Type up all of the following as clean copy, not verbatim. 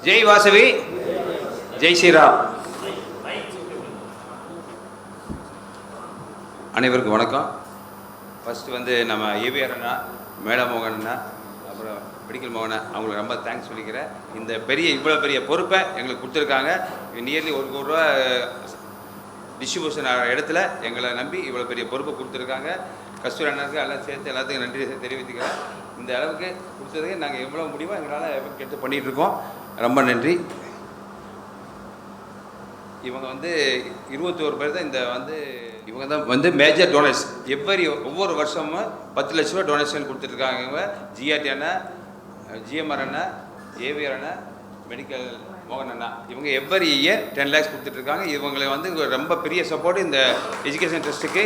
ஜெய் வாசவி, ஜெய் ஸ்ரீராம். அனைவருக்கும் வணக்கம். ஃபஸ்ட்டு வந்து நம்ம ஏவிஆர் அண்ணா, மேடமோகன் அண்ணா, அப்புறம் மெடிக்கல் மோகனை அவங்களுக்கு ரொம்ப தேங்க்ஸ் சொல்லிக்கிறேன். இந்த இவ்வளோ பெரிய பொறுப்பை எங்களுக்கு கொடுத்துருக்காங்க. நியர்லி 1 கோடி ரூபா டிஸ்ட்ரிபியூஷன் இடத்துல எங்களை நம்பி இவ்வளோ பெரிய பொறுப்பை கொடுத்துருக்காங்க. கஸ்தூரி அண்ணனுக்கு எல்லாம் சேர்த்து எல்லாத்துக்கும் நன்றி தெரிவித்துக்கிறேன். இந்த அளவுக்கு கொடுத்ததுக்கு நாங்கள் எவ்வளோ முடியுமோ எங்களால் எஃபெக்ட் எடுத்து பண்ணிகிட்ருக்கோம். ரொம்ப நன்றி. இவங்க வந்து 21 பேர் தான் இவங்க தான் மேஜர் டோனர்ஸ். ஒவ்வொரு வருஷமும் 10 லட்ச ரூபா டொனேஷன் கொடுத்துட்ருக்காங்க. இவங்க ஜிஆர்டி அண்ணா, ஜிஎம்ஆர் அண்ணா, ஏவிஆர் அண்ணா, மெடிக்கல் மோகன் அண்ணா, இவங்க எவ்வரி இயர் 10 lakhs கொடுத்துட்ருக்காங்க. இவங்களை ரொம்ப பெரிய சப்போர்ட் இந்த எஜுகேஷன் ட்ரஸ்ட்டுக்கு.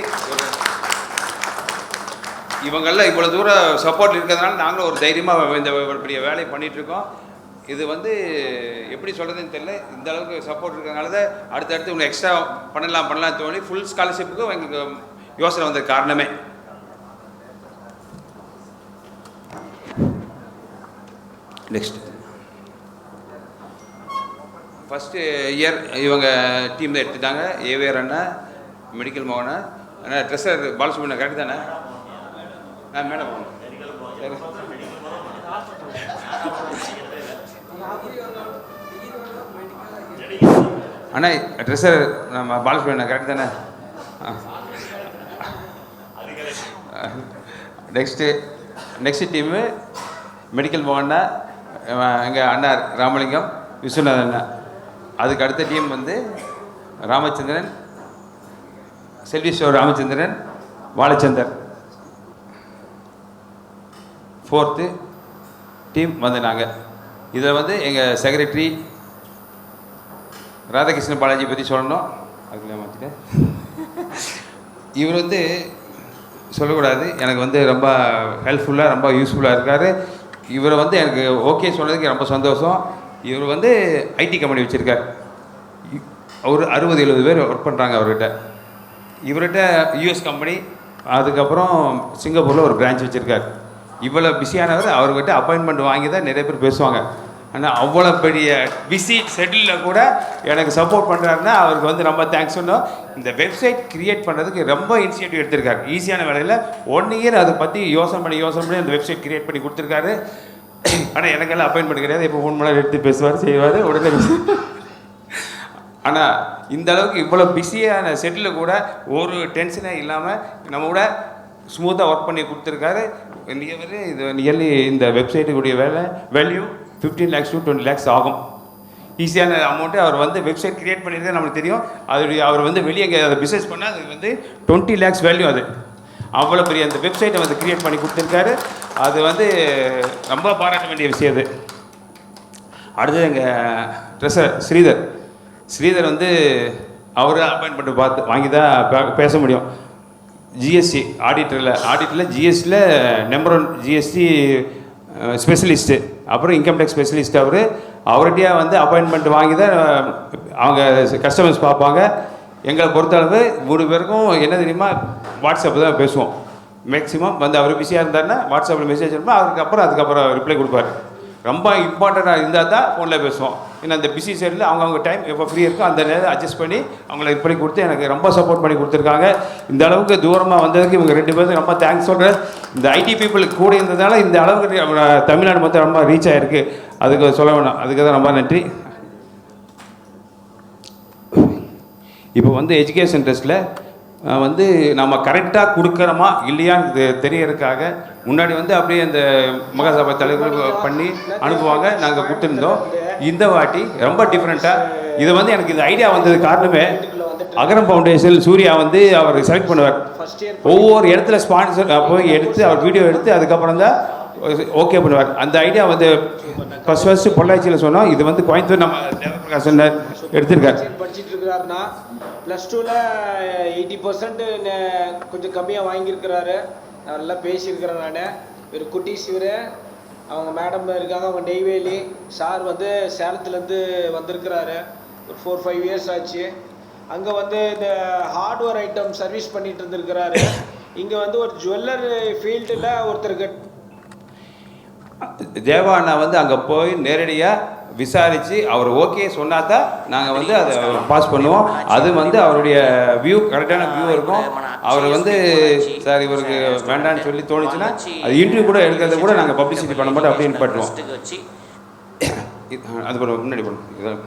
இவங்கெல்லாம் இவ்வளோ தூரம் சப்போர்ட் இருக்கிறதுனால நாங்களும் ஒரு தைரியமாக இந்த பெரிய வேலையை பண்ணிகிட்ருக்கோம். இது எப்படி சொல்கிறதுன்னு தெரியல. இந்த அளவுக்கு சப்போர்ட் இருக்கிறதுனால தான் அடுத்தடுத்து இவங்க எக்ஸ்ட்ரா பண்ணலாம் தோணி ஃபுல் ஸ்காலர்ஷிப்புக்கும் எங்களுக்கு யோசனை வந்த காரணமே. நெக்ஸ்ட் ஃபஸ்ட்டு இயர் இவங்க டீம் தான் எடுத்துட்டாங்க. ஏவிஆர் அண்ணா, மெடிக்கல் மோகனா அண்ணா, ட்ரெஸ்ஸர் பாலசுப்ரமணியன் கரெக்ட் தானே? மேடம் சரி. அண்ணா ட்ரெஸ்ஸர் நம்ம பாலசுப்ரமணியன் கரெக்ட் தானே? நெக்ஸ்ட்டு டீமு மெடிக்கல் மோகன்னா எங்கள் அண்ணா ராமலிங்கம், விஸ்வநாதன் அண்ணா. அதுக்கு அடுத்த team Ramachandran, Selvishwar Ramachandran, Valachandar. 4th team நாங்கள். இதில் எங்கள் செக்ரட்டரி ராதாகிருஷ்ணன் பாலாஜி பற்றி சொல்லணும். அதுக்குள்ளே மாற்றிட்டேன். இவர் சொல்லக்கூடாது, எனக்கு ரொம்ப ஹெல்ப்ஃபுல்லாக ரொம்ப யூஸ்ஃபுல்லாக இருக்கார். இவர் எனக்கு ஓகே சொன்னதுக்கு ரொம்ப சந்தோஷம். இவர் ஐடி கம்பெனி வச்சுருக்கார். ஒரு 60-70 பேர் ஒர்க் பண்ணுறாங்க அவர்கிட்ட. இவர்கிட்ட யூஎஸ் கம்பெனி, அதுக்கப்புறம் சிங்கப்பூரில் ஒரு பிரான்ச் வச்சுருக்கார். இவ்வளோ பிஸியானவர். அவர்கிட்ட அப்பாயின்மெண்ட் வாங்கி தான் நிறைய பேர் பேசுவாங்க. ஆனால் அவ்வளோ பெரிய பிஸி ஷெட்யூலில் கூட எனக்கு சப்போர்ட் பண்ணுறாருன்னா அவருக்கு ரொம்ப தேங்க்ஸ் சொன்னோம். இந்த வெப்சைட் க்ரியேட் பண்ணுறதுக்கு ரொம்ப இனிஷியேட்டிவ் எடுத்திருக்காரு. ஈஸியான வேலையில் 1 year அதை பற்றி யோசனை பண்ணி அந்த வெப்சைட் க்ரியேட் பண்ணி கொடுத்துருக்காரு. ஆனால் எனக்கெல்லாம் அப்பாயின்மெண்ட் கிடையாது. இப்போ 3 மணி நேரம் எடுத்து பேசுவார், செய்வார், உடனே. ஆனால் இந்த அளவுக்கு இவ்வளோ பிஸியான செட்டில் கூட ஒரு டென்ஷனே இல்லாமல் நம்ம கூட ஸ்மூத்தாக ஒர்க் பண்ணி கொடுத்துருக்காரு. நியர்லி இந்த வெப்சைட்டுக்குடைய வேல்யூ 15 lakhs to 20 lakhs ஆகும். ஈஸியான அமௌண்ட்டு. அவர் வெப்சைட் க்ரியேட் பண்ணியிருக்காரு, நம்மளுக்கு தெரியும். அவர் வெளியே அதை பிஸ்னஸ் பண்ணால் அது 20 lakhs வேல்யூ. அது அவ்வளோ பெரிய அந்த வெப்சைட்டை க்ரியேட் பண்ணி கொடுத்துருக்காரு. அது ரொம்ப பாராட்ட வேண்டிய விஷயம். அது அடுத்தது எங்கள் ட்ரெஸ்ஸர் ஸ்ரீதர் அவர் அப்பாயின்மெண்ட் வாங்கி தான் பேச முடியும். ஜிஎஸ்டி ஆடிட்டரில் ஜிஎஸ்டியில் நம்பர் 1 ஜிஎஸ்டி ஸ்பெஷலிஸ்ட்டு, அப்புறம் இன்கம் டேக்ஸ் ஸ்பெஷலிஸ்ட். அவர்கிட்டயே அப்பாயின்மெண்ட் வாங்கி தான் அவங்க கஸ்டமர்ஸ் பார்ப்பாங்க. எங்களை பொறுத்தளவு 3 பேருக்கும் என்ன தெரியுமா, வாட்ஸ்அப்பில் தான் பேசுவோம் மேக்ஸிமம். அவர் பிஸியாக இருந்தாருன்னா வாட்ஸ்அப்பில் மெசேஜ் இருப்போம். அதுக்கப்புறம் ரிப்ளை கொடுப்பார். ரொம்ப இம்பார்ட்டண்ட்டாக இருந்தால் தான் ஃபோனில் பேசுவோம். ஏன்னா அந்த பிஸி சைடில் அவங்க டைம் எப்போ ஃப்ரீ இருக்கோ அந்த நேரம் அட்ஜஸ்ட் பண்ணி அவங்கள இது பண்ணி கொடுத்து எனக்கு ரொம்ப சப்போர்ட் பண்ணி கொடுத்துருக்காங்க. இந்த அளவுக்கு தூரமாக வந்ததுக்கு இவங்க 2 பேருக்கு ரொம்ப தேங்க்ஸ் சொல்கிறேன். இந்த ஐடி பீப்புளுக்கு கூட இருந்ததுனால இந்த அளவுக்கு தமிழ்நாடு மொத்தம் ரொம்ப ரீச் ஆகிருக்கு. அதுக்கு சொல்ல வேணும். அதுக்கு தான் ரொம்ப நன்றி. இப்போ எஜுகேஷன் ட்ரஸ்ட்டில் நம்ம கரெக்டாக கொடுக்குறோமா இல்லையான்னு தெரியறதுக்காக முன்னாடி அப்படியே அந்த மகாசபா தலைவர் பண்ணி அனுப்புவாங்க, நாங்கள் கொடுத்துருந்தோம். இந்த வாட்டி ரொம்ப டிஃப்ரெண்ட்டாக இது எனக்கு இந்த ஐடியா வந்தது காரணமே அகரம் ஃபவுண்டேஷன் சூர்யா அவர் செலக்ட் பண்ணுவார். ஒவ்வொரு இடத்துல ஸ்பான்சர் போய் எடுத்து அவர் வீடியோ எடுத்து அதுக்கப்புறம் தான் ஓகே பண்ணுவார். அந்த ஐடியா ஃபஸ்ட்டு பொள்ளாச்சியில் சொன்னோம். இது கோயம்புத்தூர் நம்ம தேவப்பிரகாஷ் எடுத்திருக்கார். படிச்சுட்டு இருக்கிறாருன்னா +2ல் 80% கொஞ்சம் கம்மியாக வாங்கியிருக்கிறாரு. நல்லா பேசியிருக்கிறேன் நான். இவர் குட்டீஸ், இவர் அவங்க மேடம் இருக்காங்க, அவங்க நெய்வேலி. சார் சேலத்துலேருந்து வந்திருக்கிறாரு. ஒரு 4-5 years ஆச்சு. அங்கே இந்த ஹார்ட்வேர் ஐட்டம் சர்வீஸ் பண்ணிட்டு இருந்திருக்கிறாரு. இங்கே ஒரு ஜுவல்லர் ஃபீல்டில் ஒருத்தருக்கு தேவா அண்ணா அங்கே போய் நேரடியாக விசாரித்து அவர் ஓகே சொன்னா தான் நாங்கள் வந்து அதை பாஸ் பண்ணுவோம். அது வந்து அவருடைய வியூ கரெக்டான வியூ இருக்கும். அவர் வந்து சார் இவருக்கு வேண்டான்னு சொல்லி தோணுச்சுன்னா அது இன்டர்வியூ கூட எடுக்கிறத கூட நாங்கள் பப்ளிசிட்டி பண்ண மாட்டோம் அப்படின்னு பண்ணுவோம். அது முன்னாடி பண்ணுவோம்.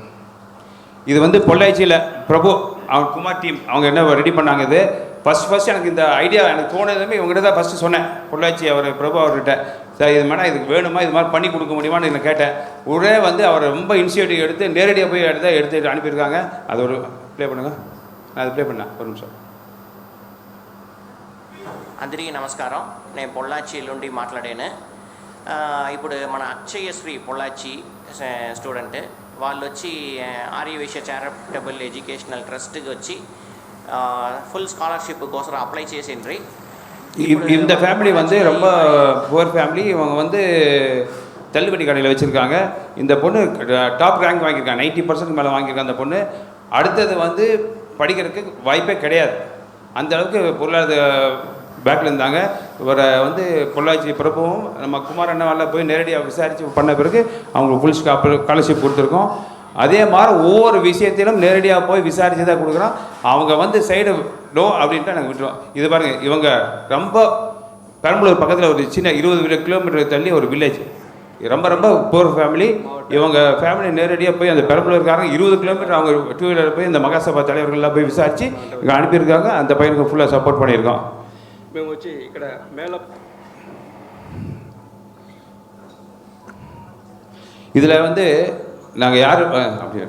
இது வந்து பொள்ளாச்சியில் பிரபு அவங்க குமார் டீம் அவங்க என்ன ரெடி பண்ணாங்க. இது ஃபஸ்ட் எனக்கு இந்த ஐடியா எனக்கு தோணுதுமே இவங்ககிட்ட தான் ஃபஸ்ட்டு சொன்னேன். பொள்ளாச்சி அவர் பிரபு அவர்கிட்ட சார் இது மேடம் இதுக்கு வேணுமா, இது மாதிரி பண்ணி கொடுக்க முடியுமான்னு நான் கேட்டேன். உடனே வந்து அவர் ரொம்ப இனிஷியேட்டிவ் எடுத்து நேரடியாக போய் எடுத்து அனுப்பியிருக்காங்க. அது ஒரு ப்ளே பண்ணுங்க. நான் அது ப்ளே பண்ணேன் ஒரு நிமிஷம். అందరికీ నమస్కారం. నేను పొల్లాచి నుండి మాట్లాడాను. ఇప్పుడు మన అక్షయశ్రీ పొల్లాచి స్టూడెంట్ వాళ్ళు వచ్చి ఆర్యవైశ్య చారిటబుల్ ఎడ్యుకేషనల్ ట్రస్ట్కి వచ్చి ఫుల్ స్కాలర్షిప్ కోసం అప్లై చేసిండ్రి. இந்த ஃபேமிலி வந்து ரொம்ப புவர் ஃபேமிலி. இவங்க வந்து தள்ளுபடி கடையில் வச்சுருக்காங்க. இந்த பொண்ணு டாப் ரேங்க் வாங்கியிருக்காங்க, 90% மேலே வாங்கியிருக்காங்க அந்த பொண்ணு. அடுத்தது வந்து படிக்கிறதுக்கு வாய்ப்பே கிடையாது. அந்த அளவுக்கு பொருளாதார பேக்கில் இருந்தாங்க. இவரை வந்து பொள்ளாச்சி பிரபுவும் நம்ம குமார் அண்ணாவால் போய் நேரடியாக விசாரித்து பண்ண பிறகு அவங்களுக்கு ஃபுல் ஸ்காலர்ஷிப் கொடுத்துருக்கோம். அதே மாதிரி ஒவ்வொரு விஷயத்திலும் நேரடியாக போய் விசாரித்து தான் கொடுக்குறோம். அவங்க வந்து சைடு நோ அப்படின்ட்டு நாங்கள் விட்டுருவோம். இது பாருங்கள், இவங்க ரொம்ப பெரம்பலூர் பக்கத்தில் ஒரு சின்ன 20 கிலோமீட்டர் தள்ளி ஒரு வில்லேஜ், ரொம்ப ரொம்ப புவர் ஃபேமிலி. இவங்க ஃபேமிலி நேரடியாக போய் அந்த பெரம்பலூர்காரங்க 20 கிலோமீட்டர் அவங்க 2 வீலர் போய் இந்த மகாசபா தலைவர்கள்லாம் போய் விசாரித்து இங்கே அனுப்பியிருக்காங்க. அந்த பையனுக்கு ஃபுல்லாக சப்போர்ட் பண்ணியிருக்கோம். మేము వచ్చి ఇక్కడ మేళ இதில் வந்து நாங்கள் யார் அப்படி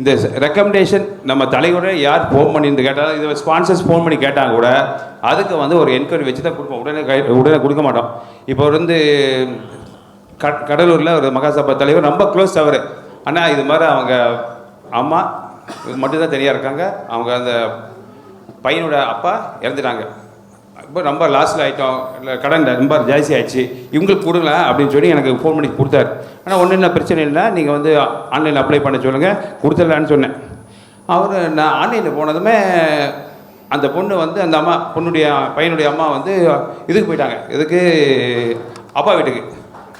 இந்த ரெக்கமெண்டேஷன் நம்ம தலைவரை யார் ஃபோன் பண்ணியிருந்து கேட்டால் இதை ஸ்பான்சர்ஸ் ஃபோன் பண்ணி கேட்டாங்க கூட அதுக்கு வந்து ஒரு என்கொயரி வச்சு தான் கொடுப்போம். உடனே கொடுக்க மாட்டோம். இப்போ வந்து கடலூரில் ஒரு மகாசபா தலைவர் ரொம்ப க்ளோஸ் அவர். ஆனால் இது மாதிரி அவங்க அம்மா மட்டும்தான் தனியாக இருக்காங்க. அவங்க அந்த பையனோட அப்பா இறந்துட்டாங்க. இப்போ ரொம்ப லாஸ்ட்டில் ஆகிட்டோம், இல்லை கடன் ரொம்ப ஜாஸ்தி ஆகிடுச்சு, இவங்களுக்கு கொடுங்க அப்படின்னு சொல்லி எனக்கு ஃபோன் பண்ணி கொடுத்தாரு. ஆனால் ஒன்றும் இல்லை பிரச்சனை இல்லை, நீங்கள் வந்து ஆன்லைனில் அப்ளை பண்ண சொல்லுங்கள் கொடுத்துடலான்னு சொன்னேன். அவர் நான் ஆன்லைனில் போனதுமே அந்த பொண்ணு வந்து அந்த அம்மா பையனுடைய அம்மா வந்து இதுக்கு போயிட்டாங்க. இதுக்கு அப்பா வீட்டுக்கு.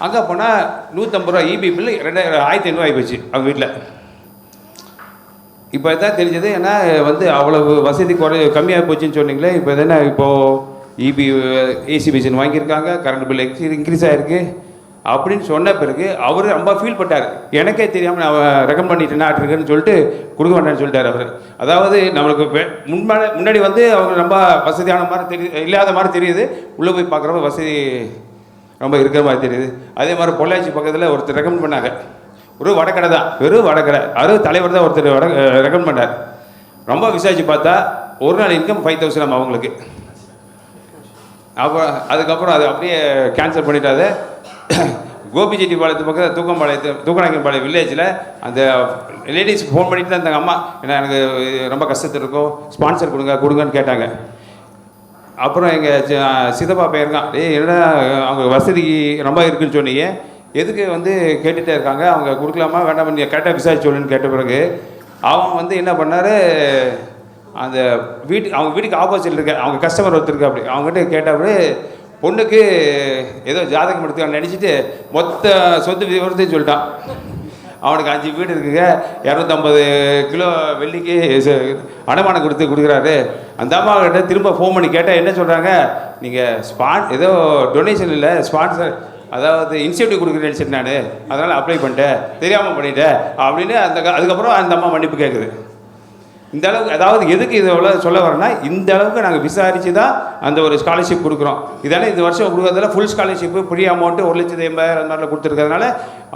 அங்கே போனால் 150 ரூபா இபி பில்லு 2500 ஆகி போச்சு அவங்க வீட்டில். இப்போ தான் தெரிஞ்சது. ஏன்னா வந்து அவ்வளவு வசதி கம்மியாக போச்சுன்னு சொன்னீங்களே. இப்போ தானே இப்போது இபி ஏசி மிஷின் வாங்கியிருக்காங்க, கரண்ட் பில் இன்க்ரீஸ் ஆகிருக்கு அப்படின்னு சொன்ன பிறகு அவர் ரொம்ப ஃபீல் பண்ணார். எனக்கே தெரியாமல் நான் ரெக்கமெண்ட் பண்ணிட்டேன்னா இருக்குன்னு சொல்லிட்டு கொடுக்க வேண்டாம்னு சொல்லிட்டார் அவர். அதாவது நம்மளுக்கு முன்னாடி வந்து அவங்க ரொம்ப வசதியான மாதிரி இல்லாத மாதிரி தெரியுது, உள்ளே போய் பார்க்குறப்ப வசதி ரொம்ப இருக்கிற மாதிரி தெரியுது. அதே மாதிரி பொள்ளாச்சி பக்கத்தில் ஒருத்தர் ரெக்கமெண்ட் பண்ணாங்க. ஒரு வடக்கடை தான், வெறும் வடக்கடை. அவர் தலைவர் தான் ஒருத்தர் ரெக்கமெண்ட் பண்ணார். ரொம்ப விசாரிச்சு பார்த்தா ஒரு நாள் இன்கம் 5000 அவங்களுக்கு. அப்போ அதுக்கப்புறம் அது அப்படியே கேன்சல் பண்ணிட்டாது. கோபிச்செட்டிப்பாளையத்து பக்கத்தில் தூக்கநாயக்கம்பாளையம் வில்லேஜில் அந்த லேடிஸ் ஃபோன் பண்ணிட்டு தான் இருந்தாங்க. அம்மா ஏன்னா எனக்கு ரொம்ப கஷ்டத்தில் இருக்கும், ஸ்பான்சர் கொடுங்கன்னு கேட்டாங்க. அப்புறம் எங்கள் சித்தப்பா பையன் என்னடா அவங்க வசதி ரொம்ப இருக்குன்னு சொன்னீங்க, எதுக்கு வந்து கேட்டுகிட்டே இருக்காங்க, அவங்க கொடுக்கலாமா வேண்டாம் நீங்கள் கேட்டால் விசாரிச்சு சொல்லுன்னு கேட்ட பிறகு அவன் வந்து என்ன பண்ணார், அந்த அவங்க வீட்டுக்கு ஆப்போசிட்டில் இருக்க அவங்க கஸ்டமர் ஒருத்தருக்கு அப்படி அவங்ககிட்ட கேட்டாப்படி பொண்ணுக்கு ஏதோ ஜாதகம் எடுத்து நினச்சிட்டு மொத்த சொத்து விவரத்தையும் சொல்லிட்டான். அவனுக்கு 5 வீடு இருக்குங்க, 250 கிலோ வெள்ளிக்கு அடமானம் கொடுக்குறாரு. அந்த அம்மாக்கிட்ட திரும்ப ஃபோன் பண்ணி கேட்டால் என்ன சொல்கிறாங்க, நீங்கள் ஏதோ டொனேஷன் இல்லை ஸ்பான்சர், அதாவது இன்சென்டிவ் கொடுக்குறேன்னு நினச்சிட்டு நான் அதனால் அப்ளை பண்ணிட்டேன், தெரியாமல் பண்ணிட்டேன் அப்படின்னு அதுக்கப்புறம் அந்த அம்மா மன்னிப்பு கேட்குது. இந்த அளவுக்கு அதாவது எதுக்கு இதை சொல்ல வரேன்னா, இந்த அளவுக்கு நாங்கள் விசாரித்து தான் அந்த ஒரு ஸ்காலர்ஷிப் கொடுக்குறோம். இதனால் இந்த வருஷம் கொடுக்குறதுல ஃபுல் ஸ்காலர்ஷிப்பு ஃப்ரீ அமௌண்ட்டு 1,80,000 அந்த மாதிரிலாம் கொடுத்துருக்கிறதுனால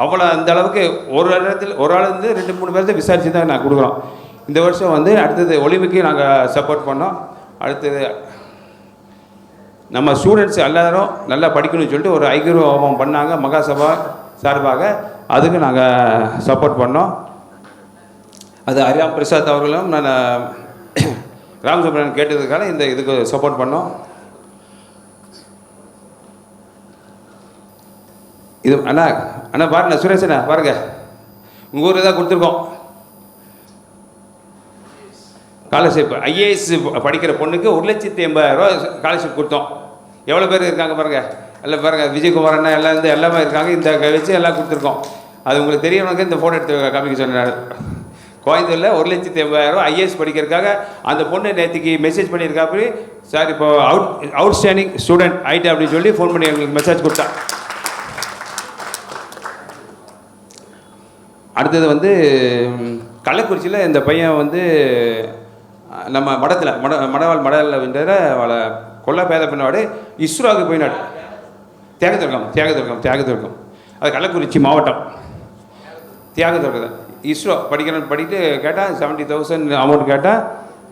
அவ்வளோ அந்த அளவுக்கு ஒரு ஆள் வந்து 2-3 பேர்த்த விசாரித்து தான் நாங்கள் கொடுக்குறோம். இந்த வருஷம் வந்து அடுத்தது ஒலிம்பிக்கு நாங்கள் சப்போர்ட் பண்ணோம். அடுத்தது நம்ம ஸ்டூடெண்ட்ஸ் எல்லாரும் நல்லா படிக்கணும்னு சொல்லிட்டு ஒரு ஐக்கிய ஹோமம் பண்ணாங்க மகாசபா சார்பாக, அதுக்கு நாங்கள் சப்போர்ட் பண்ணோம். அது ஹரிராம் பிரசாத் அவர்களும் நான் ராமசுப்ரமணியன் கேட்டதுக்காக இந்த இதுக்கு சப்போர்ட் பண்ணோம். இது அண்ணா பாருங்க சுரேஷண்ணா பாருங்க, உங்கள் ஊரில் தான் கொடுத்துருக்கோம் ஸ்காலர்ஷிப். ஐஏஎஸ் படிக்கிற பொண்ணுக்கு 1,80,000 ஸ்காலர்ஷிப் கொடுத்தோம். எவ்வளோ பேர் இருக்காங்க பாருங்கள், எல்லாம் பாருங்கள், விஜயகுமார் அண்ணா எல்லாம் எல்லாமே இருக்காங்க. இந்த வச்சு எல்லாம் கொடுத்துருக்கோம். அது உங்களுக்கு தெரியவனுக்கு இந்த ஃபோட்டோ எடுத்து காமிக்க சொன்னார். கோயம்புத்தூரில் 1,80,000 ஐஏஎஸ் படிக்கிறதுக்காக அந்த பொண்ணு நேற்றுக்கு மெசேஜ் பண்ணியிருக்காப்படி, சார் இப்போ அவுட்ஸ்டாண்டிங் ஸ்டூடெண்ட் ஆகிட்டு அப்படின்னு சொல்லி ஃபோன் பண்ணி எங்களுக்கு மெசேஜ் கொடுத்தா. அடுத்தது வந்து கள்ளக்குறிச்சியில் இந்த பையன் வந்து நம்ம மடத்தில் மடவாள் மடலில் விண்டற அவளை கொல்ல பேத பின்னாடு இஸ்ரோவுக்கு போயினாடு. தியாகதுர்கம் அது கள்ளக்குறிச்சி மாவட்டம். தியாகதுர்கம் இஸ்ரோ படிக்கிறேன்னு படிட்டு கேட்டால் 70,000 அமௌண்ட் கேட்டால்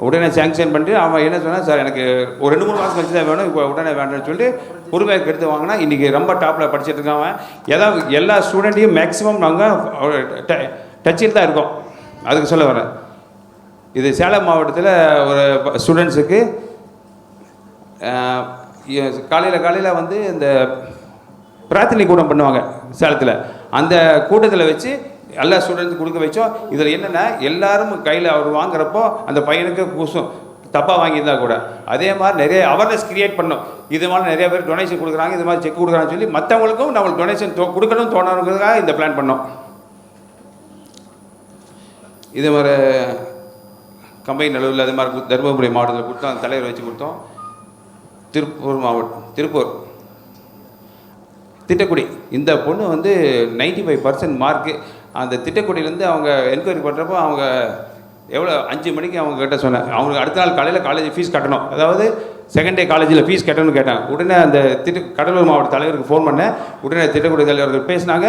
உடனே சேங்ஷன் பண்ணிட்டு அவன் என்ன சொன்னால், சார் எனக்கு ஒரு 2-3 மாதம் கழிச்சு தான் வேணும், இப்போ உடனே வேண்டாம்னு சொல்லிட்டு உருவாக்கி எடுத்து வாங்கினா இன்றைக்கி ரொம்ப டாப்பில் படிச்சுட்டு இருக்காங்க. ஏதாவது எல்லா ஸ்டூடெண்ட்டையும் மேக்ஸிமம் நாங்கள் டச்சில் தான் இருக்கோம். அதுக்கு சொல்ல வரேன். இது சேலம் மாவட்டத்தில் ஒரு ஸ்டூடெண்ட்ஸுக்கு காலையில் வந்து இந்த பிரார்த்தனை கூட்டம் பண்ணுவாங்க சேலத்தில். அந்த கூட்டத்தில் வச்சு எல்லா ஸ்டூடெண்ட்ஸுக்கு கொடுக்க வச்சோம். இதில் என்னென்னா எல்லாரும் கையில் அவர் வாங்குறப்போ அந்த பையனுக்கு கூசும் தப்பாக வாங்கியிருந்தா கூட. அதே மாதிரி நிறைய அவேர்னஸ் க்ரியேட் பண்ணோம். இது மாதிரி நிறைய பேர் டொனேஷன் கொடுக்குறாங்க, இது மாதிரி செக் கொடுக்குறாங்கன்னு சொல்லி மற்றவங்களுக்கும் நம்மளுக்கு டொனேஷன் கொடுக்கணும் தோணுங்கிறதுக்காக இந்த பிளான் பண்ணோம். இது மாதிரி கம்பெனி நடுவில் அது மாதிரி தருமபுரி மாவட்டத்தில் கொடுத்தோம். அந்த தலைவர் வச்சு கொடுத்தோம். திருப்பூர் திட்டக்குடி இந்த பொண்ணு வந்து 95% மார்க்கு. அந்த திட்டக்குடியிலேருந்து அவங்க என்கொயரி பண்ணுறப்போ அவங்க எவ்வளோ 5 மணிக்கு அவங்க கிட்ட சொன்னேன். அவங்களுக்கு அடுத்த நாள் காலையில் காலேஜ் ஃபீஸ் கட்டணும், அதாவது செகண்ட் டே காலேஜில் ஃபீஸ் கட்டணும்னு கேட்டாங்க. உடனே அந்த கடலூர் மாவட்ட தலைவருக்கு ஃபோன் பண்ணேன். உடனே திட்டக்குடி தலைவர்கள் பேசினாங்க.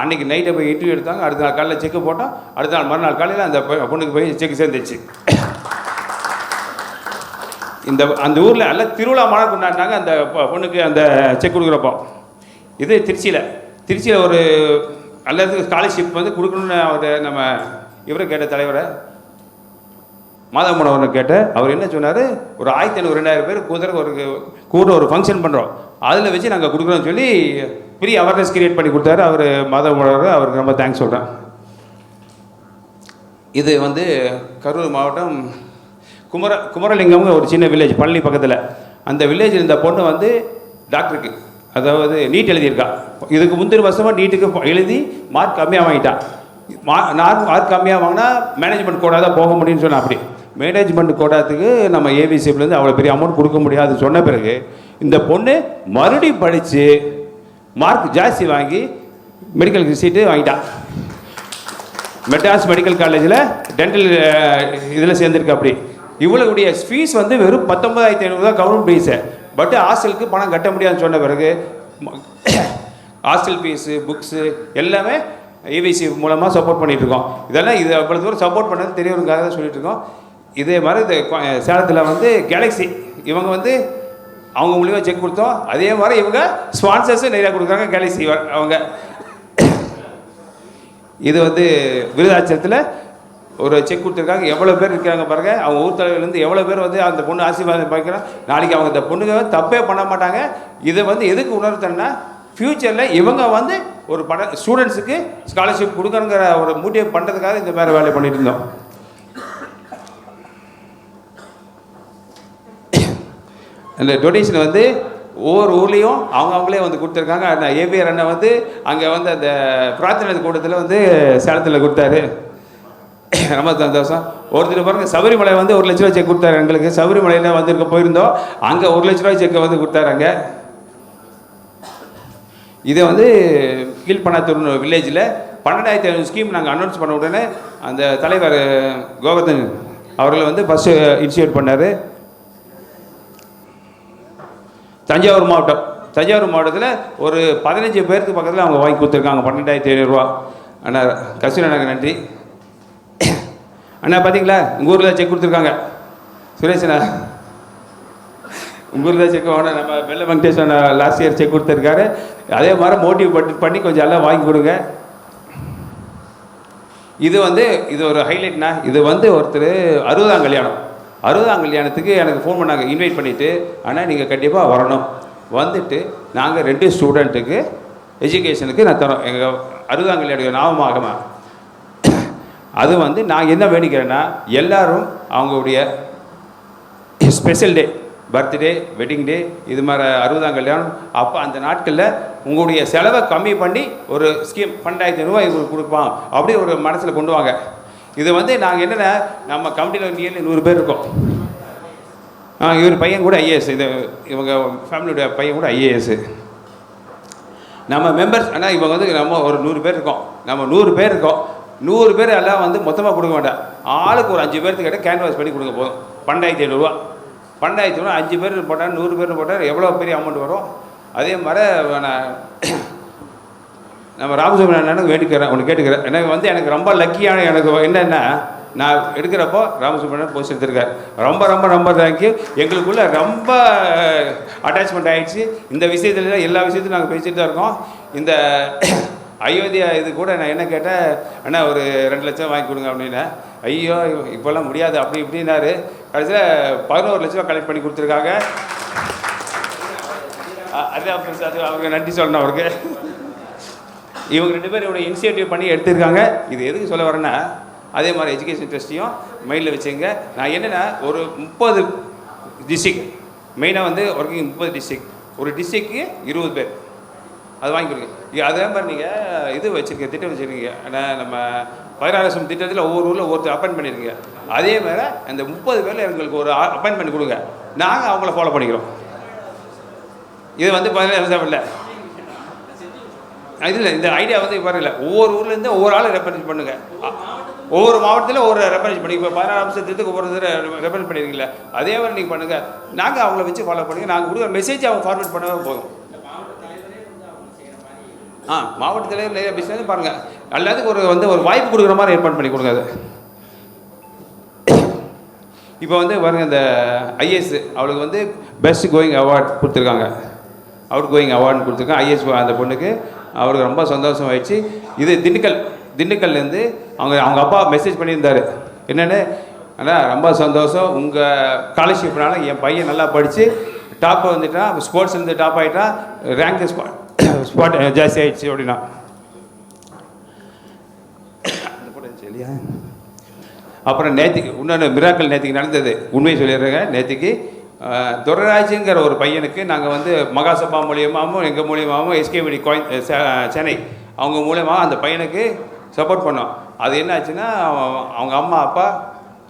அன்றைக்கி நைட்டை போய் இன்டர்வியூ எடுத்தாங்க. அடுத்த நாள் காலையில் செக்கு போட்டோம். அடுத்த நாள் மறுநாள் காலையில் அந்த பொண்ணுக்கு போய் செக் சேர்ந்துச்சு. அந்த ஊரில் எல்லாம் திருவிழா மாலை கொண்டாடினாங்க அந்த பொண்ணுக்கு அந்த செக் கொடுக்குறப்போ. இது திருச்சியில் ஒரு அல்லது ஸ்காலர்ஷிப் வந்து கொடுக்கணுன்னு அவர் நம்ம இவரை கேட்ட தலைவரை மாதவனவரை கேட்ட அவர் என்ன சொன்னார், ஒரு 1500-2000 பேர் கூட ஒரு ஃபங்க்ஷன் பண்ணுறோம், அதில் வச்சு நாங்கள் கொடுக்குறோன்னு சொல்லி பெரிய அவேர்னஸ் கிரியேட் பண்ணி கொடுத்தாரு அவர் மாதவனவர். அவருக்கு ரொம்ப தேங்க்ஸ் சொல்கிறேன். இது வந்து கரூர் மாவட்டம் குமரலிங்கம்னு ஒரு சின்ன வில்லேஜ் பழனி பக்கத்தில். அந்த வில்லேஜில் இந்த பொண்ணு வந்து டாக்டருக்கு, அதாவது நீட் எழுதியிருக்கா. இதுக்கு முந்தின வருஷமாக நீட்டுக்கு எழுதி மார்க் கம்மியாக வாங்கிட்டான். மார்க் கம்மியாக வாங்கினா மேனேஜ்மெண்ட் கோடா தான் போக முடியும்னு சொன்னால். அப்படி மேனேஜ்மெண்ட் கோடாத்துக்கு நம்ம ஏவிசிப்லேருந்து அவ்வளோ பெரிய அமௌண்ட் கொடுக்க முடியாது சொன்ன பிறகு இந்த பொண்ணு மறுபடியும் படித்து மார்க் ஜாஸ்தி வாங்கி மெடிக்கல் சீட்டு வாங்கிட்டான். மெட்ராஸ் மெடிக்கல் காலேஜில் டென்டல் இதில் சேர்ந்துருக்கு. அப்படி இவ்வளவுடைய ஃபீஸ் வந்து வெறும் 19,500 தான் கவர்மெண்ட் ஃபீஸு. பட் ஹாஸ்டலுக்கு பணம் கட்ட முடியாதுன்னு சொன்ன பிறகு ஹாஸ்டல் ஃபீஸு புக்ஸு எல்லாமே ஏவிசி மூலமாக சப்போர்ட் பண்ணிகிட்ருக்கோம். இதெல்லாம் இது அவ்வளோ தூரம் சப்போர்ட் பண்ணது தெரியவனுக்காக தான் சொல்லிகிட்ருக்கோம். இதே மாதிரி இந்த சேலத்தில் வந்து கேலக்ஸி இவங்க வந்து அவங்க மூலியமாக செக் கொடுத்தோம். அதே மாதிரி இவங்க ஸ்பான்சர்ஸும் நிறையா கொடுக்குறாங்க கேலக்ஸி அவங்க. இது வந்து விருதாச்சலத்தில் ஒரு செக் கொடுத்துருக்காங்க. எவ்வளோ பேர் இருக்கிறாங்க பாருங்கள். அவங்க ஊர் தலைவர்லேருந்து எவ்வளோ பேர் வந்து அந்த பொண்ணு ஆசீர்வாதம் பார்க்குறாங்க. நாளைக்கு அவங்க இந்த பொண்ணுங்க தப்பே பண்ண மாட்டாங்க. இதை வந்து எதுக்கு உணர்த்தன்னா, ஃப்யூச்சரில் இவங்க வந்து ஒரு ஸ்டூடெண்ட்ஸுக்கு ஸ்காலர்ஷிப் கொடுக்கணுங்கிற ஒரு மோட்டிவேட் பண்ணுறதுக்காக இந்த மாதிரி வேலை பண்ணிட்டு இருந்தோம். இந்த டொனேஷன் வந்து ஒவ்வொரு ஊர்லேயும் அவங்களே வந்து கொடுத்துருக்காங்க. அந்த ஏபிஆர் அண்ணன் வந்து அங்கே வந்து அந்த பிரார்த்தனை கூட்டத்தில் வந்து சேலத்தில் கொடுத்தாரு. ரொம்ப சந்தோஷம். ஒருத்தர் பாருங்கள், சபரிமலை வந்து 1 லட்ச ரூபா செக் கொடுத்தாரு எங்களுக்கு. சபரிமலையில் வந்து போயிருந்தோம், அங்கே 1 லட்ச ரூபாய் செக்கை வந்து கொடுத்தாருங்க. இதை வந்து கீழ்பண்ணாத்தூர் வில்லேஜில் 12,500 ஸ்கீம் நாங்கள் அனௌன்ஸ் பண்ண உடனே அந்த தலைவர் கோவர்தன் அவர்கள் வந்து ஃபஸ்ட்டு இனிஷியேட் பண்ணார். தஞ்சாவூர் மாவட்டத்தில் ஒரு 15 பேருக்கு பக்கத்தில் அவங்க வாங்கி கொடுத்துருக்காங்க 12,500 ரூபா. அண்ணா கஸ்தூரி அண்ணாக்கு நன்றி. அண்ணா பார்த்தீங்களா, உங்கள் ஊரில் செக் கொடுத்துருக்காங்க. சுரேஷண்ணா உங்கள் ஊரில் செக் வாங்க. நம்ம வெள்ள வெங்கடேஷன் லாஸ்ட் இயர் செக் கொடுத்துருக்காரு. அதே மாதிரி மோட்டிவ் பண்ணி கொஞ்சம் எல்லாம் வாங்கி கொடுங்க. இது ஒரு ஹைலைட்னா, இது வந்து ஒருத்தர் 60ஆம் கல்யாணத்துக்கு எனக்கு ஃபோன் பண்ணாங்க, இன்வைட் பண்ணிவிட்டு, ஆனால் நீங்கள் கண்டிப்பாக வரணும், வந்துட்டு நாங்கள் 2 ஸ்டூடெண்ட்டுக்கு எஜுகேஷனுக்கு நான் தரோம் எங்கள் 60ஆம் கல்யாணம் ஞாபகமாக. அது வந்து நான் என்ன வேணிக்கிறேன்னா, எல்லோரும் அவங்களுடைய special day birthday, wedding day, இது மாதிரி 60ஆம் கல்யாணம், அப்போ அந்த நாட்களில் உங்களுடைய செலவை கம்மி பண்ணி ஒரு ஸ்கீம் 12,000 இவங்களுக்கு கொடுப்பான் அப்படி ஒரு மனசில் கொண்டு வாங்க. இது வந்து நாங்கள் என்னென்ன நம்ம கமிட்டியில் நியர்லி 100 பேர் இருக்கோம். இவர் பையன் கூட ஐஏஎஸ், இது இவங்க ஃபேமிலியோட பையன் கூட ஐஏஎஸ். நம்ம மெம்பர்ஸ் ஆனால் இவங்க வந்து நம்ம ஒரு 100 பேர் இருக்கோம். நம்ம 100 பேர் இருக்கோம். 100 பேர் எல்லாம் வந்து மொத்தமாக கொடுக்க வேண்டாம். ஆளுக்கு ஒரு 5 பேர்த்துக்கு கேட்டால் கேன்வாஸ் பண்ணி கொடுக்க போதும். 12,500 12,500 5 பேர் போட்டால் 100 பேர் போட்டால் எவ்வளோ பெரிய அமௌண்ட் வரும். அதே மாதிரி நான் நம்ம ராமசுப்ரமணியனுக்கு வேண்டிக்கிறேன், ஒன்று கேட்டுக்கிறேன். எனக்கு ரொம்ப லக்கியான எனக்கு என்னென்னா, நான் எடுக்கிறப்போ ராமசுப்ரமணியன் போஸ்ட் எடுத்திருக்கார். ரொம்ப ரொம்ப ரொம்ப தேங்க்யூ. எங்களுக்குள்ளே ரொம்ப அட்டாச்மெண்ட் ஆகிடுச்சு. இந்த விஷயத்துல எல்லா விஷயத்தையும் நாங்கள் பேசிட்டு தான் இருக்கோம். இந்த அயோத்தியா இது கூட நான் என்ன கேட்டேன், அண்ணா ஒரு 2 லட்சம் வாங்கி கொடுங்க அப்படின்னேன். ஐயோ இப்போல்லாம் முடியாது அப்படி இப்படின்னாரு. கடைசியில் 11 லட்ச ரூபா கலெக்ட் பண்ணி கொடுத்துருக்காங்க. அது அவங்க நன்றி சொல்லணும் அவருக்கு. இவங்க 2 பேர் இவங்க இனிஷியேட்டிவ் பண்ணி எடுத்திருக்காங்க. இது எதுக்கு சொல்ல வரேன்னா, அதே மாதிரி எஜுகேஷன் ட்ரஸ்ட்டையும் மைண்டில் வச்சுங்க. நான் என்னென்னா ஒரு 30 டிஸ்ட்ரிக்ட் மெயினாக வந்து ஒர்க்கிங் 30 டிஸ்ட்ரிக்ட், ஒரு டிஸ்ட்ரிக்ட்டுக்கு 20 பேர் அது வாங்கி கொடுங்க. அதே மாதிரி நீங்கள் இது வச்சுருக்கீங்க, திட்டம் வச்சுருக்கீங்க. ஆனால் நம்ம 16 திட்டத்தில் ஒவ்வொரு ஊரில் ஒருத்தர் அப்பாயின்ட் பண்ணியிருக்கீங்க. அதே மாதிரி அந்த 30 பேரில் எங்களுக்கு ஒரு அப்பாயின்மெண்ட் கொடுங்க, நாங்கள் அவங்கள ஃபாலோ பண்ணிக்கிறோம். இது வந்து 17 இல்லை இது இல்லை. இந்த ஐடியா வந்து பாருங்கள, ஒவ்வொரு ஊர்லேருந்து ஒவ்வொரு ஆள் ரெப்ரசன்ட் பண்ணுங்கள். ஒவ்வொரு மாவட்டத்தில் ஒரு ரெப்ரசன்ட் பண்ணி, இப்போ 16 திட்டத்துக்கு ஒவ்வொரு ரெப்ரசன்ட் பண்ணியிருக்கீங்களா, அதே மாதிரி நீங்கள் பண்ணுங்கள். நாங்கள் அவங்கள வச்சு ஃபாலோ பண்ணுங்கள். நாங்கள் கொடுக்குற மெசேஜ் அவங்க ஃபார்வர்ட் பண்ணவே போதும். மாவட்ட தலைவர் நிறைய பிஸ்னஸ் பாருங்கள், எல்லாத்துக்கும் ஒரு வாய்ப்பு கொடுக்குற மாதிரி ஏற்பாடு பண்ணி கொடுங்க. அது இப்போ வந்து பாருங்கள், இந்த ஐஏஎஸ் அவளுக்கு வந்து பெஸ்ட் கோயிங் அவார்ட் கொடுத்துருக்காங்க. அவுட் கோயிங் அவார்டு கொடுத்துருக்காங்க ஐஏஎஸ் அந்த பொண்ணுக்கு. அவருக்கு ரொம்ப சந்தோஷம் ஆயிடுச்சு. இது திண்டுக்கல்லேருந்து அவங்க அப்பா மெசேஜ் பண்ணியிருந்தார். என்னென்னு, ஆனால் ரொம்ப சந்தோஷம், உங்கள் ஸ்காலர்ஷிப்னால என் பையன் நல்லா படித்து டாப் வந்துட்டான், ஸ்போர்ட்ஸ்லேருந்து டாப் ஆகிட்டான், ரேங்க் ஸ்பாட் ஜாஸ்தி ஆகிடுச்சு அப்படின்னா. அப்புறம் நேற்றுக்கு இன்னொன்று மிராக்கள் நேற்றுக்கு நடந்தது, உண்மையை சொல்லிடுறேங்க. நேற்றுக்கு துரராஜுங்கிற ஒரு பையனுக்கு நாங்கள் வந்து மகாசபா மூலியமாகவும் எங்கள் மூலியமாகவும் எஸ்கேவிடி சென்னை அவங்க மூலியமாக அந்த பையனுக்கு சப்போர்ட் பண்ணோம். அது என்ன ஆச்சுன்னா, அவங்க அம்மா அப்பா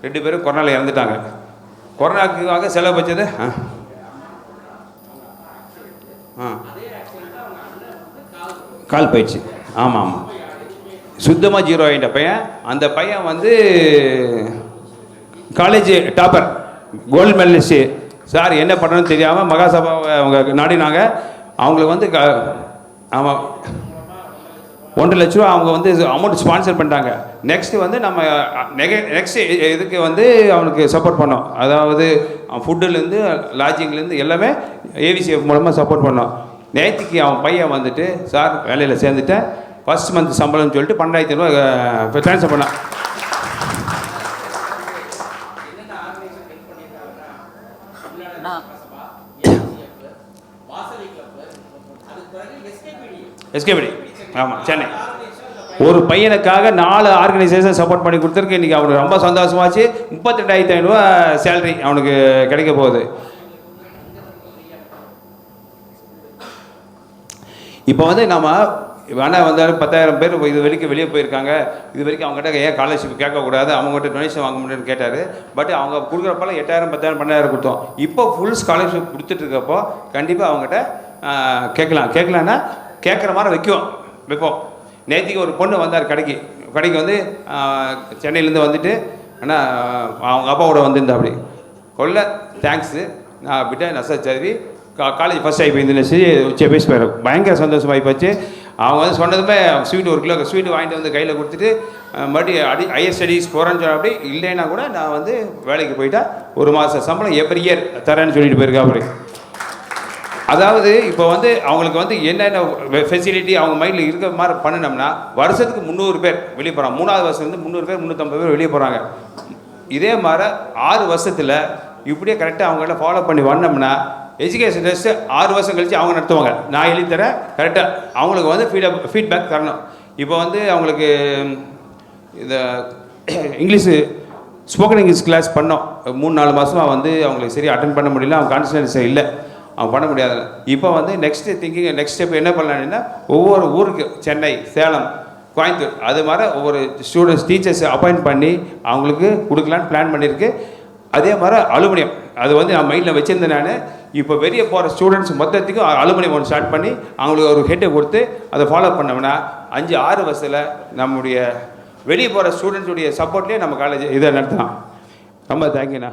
2 பேரும் கொரோனாவில் இறந்துட்டாங்க. கொரோனாவுக்காக செலவு வச்சது கால் போயிடுச்சு. ஆமாம், சுத்தமாக 0 ஆகிட்ட பையன். அந்த பையன் வந்து college topper, gold medallist. Sir என்ன பண்ணுறதுன்னு தெரியாமல் மகாசபா அவங்க நாடினாங்க. அவங்களுக்கு வந்து ஆமாம் 1 லட்ச ரூபா அவங்க வந்து அமௌண்ட் ஸ்பான்சர் பண்ணிட்டாங்க. நெக்ஸ்ட்டு வந்து நம்ம நெக்ஸ்ட் இதுக்கு வந்து அவனுக்கு சப்போர்ட் பண்ணோம். அதாவது ஃபுட்டுலேருந்து லாட்ஜிங்லேருந்து எல்லாமே ஏவிசிஎஃப் மூலமாக சப்போர்ட் பண்ணோம். நேற்றுக்கு அவன் பையன் வந்துட்டு, சார் வேலையில் சேர்ந்துட்டேன், ஃபஸ்ட் மந்த் சம்பளம்னு சொல்லிட்டு 12,000 ட்ரான்ஸ்ஃபர் பண்ணான். எஸ்கேபிடி ஆமாம், சென்னை. ஒரு பையனுக்காக 4 ஆர்கனைசேஷன் சப்போர்ட் பண்ணி கொடுத்துருக்கு. இன்றைக்கி அவனுக்கு ரொம்ப சந்தோஷமாச்சு. 32,500 சேலரி அவனுக்கு கிடைக்க போகுது. இப்போ வந்து நம்ம வேணால் வந்தாலும் 10,000 பேர் இது வரைக்கும் வெளியே போயிருக்காங்க. இது வரைக்கும் அவங்ககிட்ட ஏன் ஸ்காலர்ஷிப் கேட்கக்கூடாது, அவங்ககிட்ட டொனேஷன் வாங்க முடியும்னு கேட்டார். பட் அவங்க கொடுக்குறப்பெல்லாம் 8,000 10,000 12,000 கொடுத்தோம். இப்போ ஃபுல் ஸ்காலர்ஷிப் கொடுத்துட்ருக்கப்போ கண்டிப்பாக அவங்ககிட்ட கேட்கலான்னா கேட்குற மாதிரி வைப்போம். நேற்றுக்கு ஒரு பொண்ணு வந்தார் கடைக்கு வந்து சென்னையிலேருந்து வந்துட்டு, ஆனால் அவங்க அப்பாவோட வந்திருந்தா அப்படி கொள்ள தேங்க்ஸு, நான் அப்படின்ட்டு நசாச்சாரி காலேஜ் ஃபஸ்ட் ஆகி போயிருந்துச்சு. உச்சியை பேசி போயிடும், பயங்கர சந்தோஷமாகி போச்சு. அவங்க வந்து சொன்னதுமே ஸ்வீட் 1 கிலோ ஸ்வீட் வாங்கிட்டு வந்து கையில் கொடுத்துட்டு மறுபடியும் ஹையர் ஸ்டடீஸ் போகிறேன்னு சொன்ன. அப்படி இல்லைன்னா கூட நான் வந்து வேலைக்கு போயிட்டா 1 மாத சம்பளம் எவ்ரி இயர் தரேன்னு சொல்லிட்டு போயிருக்கா அப்படி. அதாவது இப்போ வந்து அவங்களுக்கு வந்து என்னென்ன ஃபெசிலிட்டி அவங்க மைண்டில் இருக்கிற மாதிரி பண்ணினோம்னா, வருஷத்துக்கு 300 பேர் வெளியே போகிறாங்க. 3ஆவது வருஷத்துலேருந்து 300 பேர் 350 பேர் வெளியே போகிறாங்க. இதே மாதிரி 6 வருஷத்தில் இப்படியே கரெக்டாக அவங்கள்ட்ட ஃபாலோ பண்ணி வந்தோம்னா, எஜுகேஷன் டெஸ்ட்டு 6 வருஷம் கழித்து அவங்க நடத்துவாங்க. நான் எழுதித்தரேன், கரெக்டாக அவங்களுக்கு வந்து ஃபீட்பேக் தரணும். இப்போ வந்து அவங்களுக்கு இந்த இங்கிலீஷு ஸ்போக்கன் இங்கிலீஷ் கிளாஸ் பண்ணோம். 3-4 மாதமாக வந்து அவங்களுக்கு சரி அட்டன் பண்ண முடியல, அவங்க கான்சன்ட்ரேஷன் இல்லை, அவங்க பண்ண முடியாது. இப்போ வந்து நெக்ஸ்ட் ஸ்டெப் என்ன பண்ணலான்னா, ஒவ்வொரு ஊருக்கு சென்னை, சேலம், கோயம்புத்தூர் அது மாதிரி ஒவ்வொரு ஸ்டூடெண்ட்ஸ் டீச்சர்ஸ் அப்பாயிண்ட் பண்ணி அவங்களுக்கு கொடுக்கலான்னு பிளான் பண்ணியிருக்கு. அதே மாதிரி அலுமினியம் அது வந்து நான் மைண்டில் வச்சுருந்தேன். நான் இப்போ வெளியே போகிற ஸ்டூடெண்ட்ஸ் மொத்தத்துக்கும் அலுமினியம் ஒன்று ஸ்டார்ட் பண்ணி அவங்களுக்கு ஒரு ஹெட்டை கொடுத்து அதை ஃபாலோ பண்ணோம்னா 5-6 வருஷத்தில் நம்முடைய வெளியே போகிற ஸ்டூடெண்ட்ஸுடைய சப்போர்ட்லேயே நம்ம காலேஜ் இதை நடத்தலாம். ரொம்ப தேங்க்யூண்ணா.